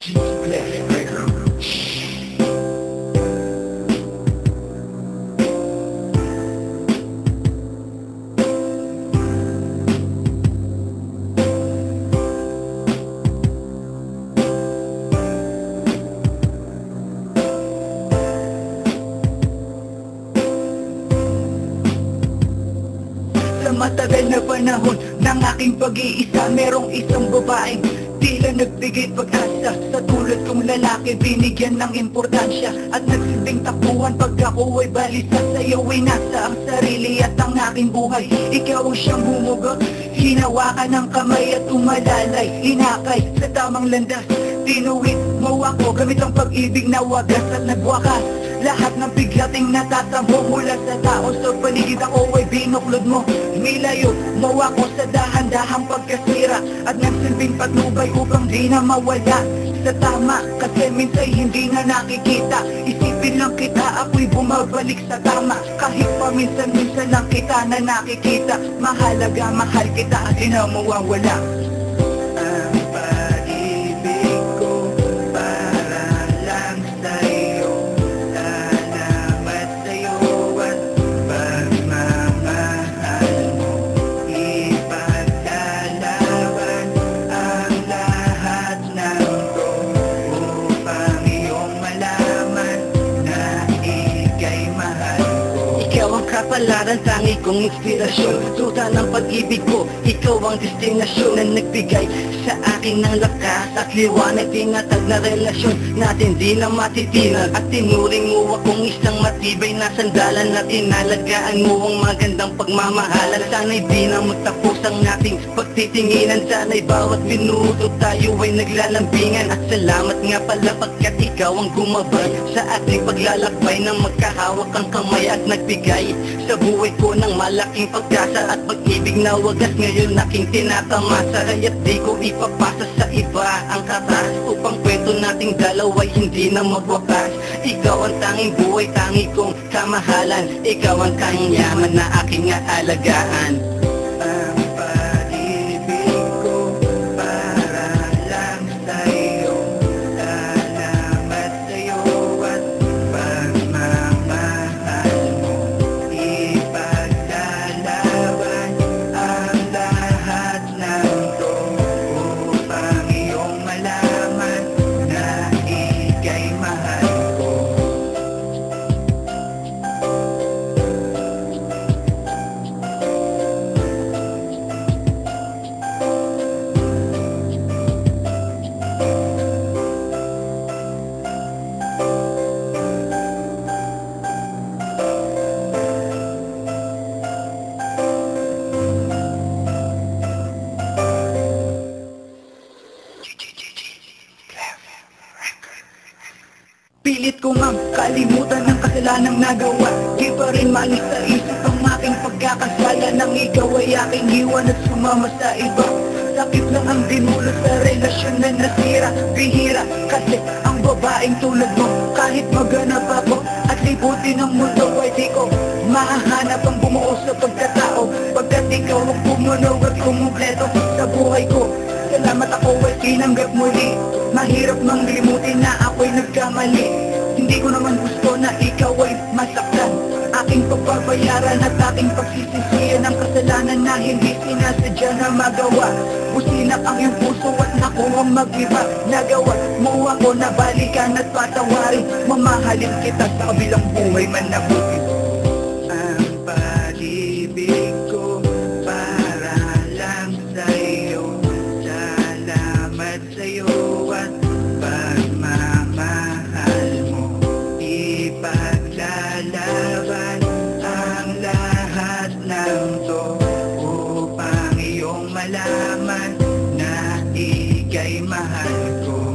Sa matagal na panahon ng aking pag-iisa, merong isang babaeng tila nagbigay pag-asa. Sa tulad kong lalaki, binigyan ng importansya at nagsilbing takbuhan pag ako ay balisa. Sa'yo ay nasa ang sarili at ang aking buhay. Ikaw ang siyang bumugot, hinawakan ng kamay at umalalay. Hinakay sa tamang landas, tinuwid mo ako gamit ang pag-ibig na wagas at nagwakas. Lahat ng biglating natatambo mula sa tao sa paligid, ako ay binuklod mo. Nilayo mo ako sa dahan-dahang pagkasira at nagsilbing patnubay upang di na mawala sa tama. Kasi minsan hindi na nakikita, isipin lang kita, ako'y bumabalik sa tama. Kahit paminsan-minsan lang kita na nakikita, mahalaga, mahal kita at di na mawawala. Kapalaran, tangi kong inspirasyon, tuta ng pag-ibig ko, ikaw ang destinasyon na nagbigay sa akin ng lakas at liwanag. Tinatag na relasyon natin di na matitinag at tinuring mo akong isang matibay na sandalan na tinalagaan mo ang magandang pagmamahalan. Sana'y di na magtapos ang ating pagtitinginan, sana'y bawat minuto tayo ay naglalambingan. At salamat nga pala pagkat ikaw ang gumabay sa ating paglalakbay na magkahawak ang kamay at nagbigay sa buhay ko ng malaking pagkasa at pag-ibig na wagas. Ngayon aking tinatamasa, kaya't di ko ipapasa sa iba ang katas upang kwento nating dalawa'y hindi na magwakas. Ikaw ang tanging buhay, tangi kong kamahalan, ikaw ang tanging yaman na aking aalagaan. Pilit ko mang kalimutan ng kasalanang nagawa, di pa rin maalis sa isip ang aking pagkakasala. Nang ikaw ay aking iwan at sumama sa iba, sakit lang ang dinulot sa relasyon na nasira. Bihira kasi ang babaeng tulad mo, kahit maganap ako at libutin ang mundo, ay di ko mahahanap ang bumuo sa pagkatao, pagkat ikaw ang bumuno at kumumpleto sa buhay ko. Salamat, ako ay tinanggap muli. Mahirap mang limutin na ako'y nagkamali. Hindi ko naman gusto na ikaw ay masaktan. Aking pagbabayaran at aking pagsisisihan ang kasalanan na hindi sinasadya na magawa. Businak ang iyong puso at nakuhang mag-iba. Nagawa mo ako na balikan at patawarin. Mamahalin kita sa kabilang buhay man na buti. Ang pag-ibig ko para lang sa'yo. Salamat sa'yo at pagmamahal mo. Ipaglalaban ang lahat ng to upang iyong malaman na ika'y mahal ko.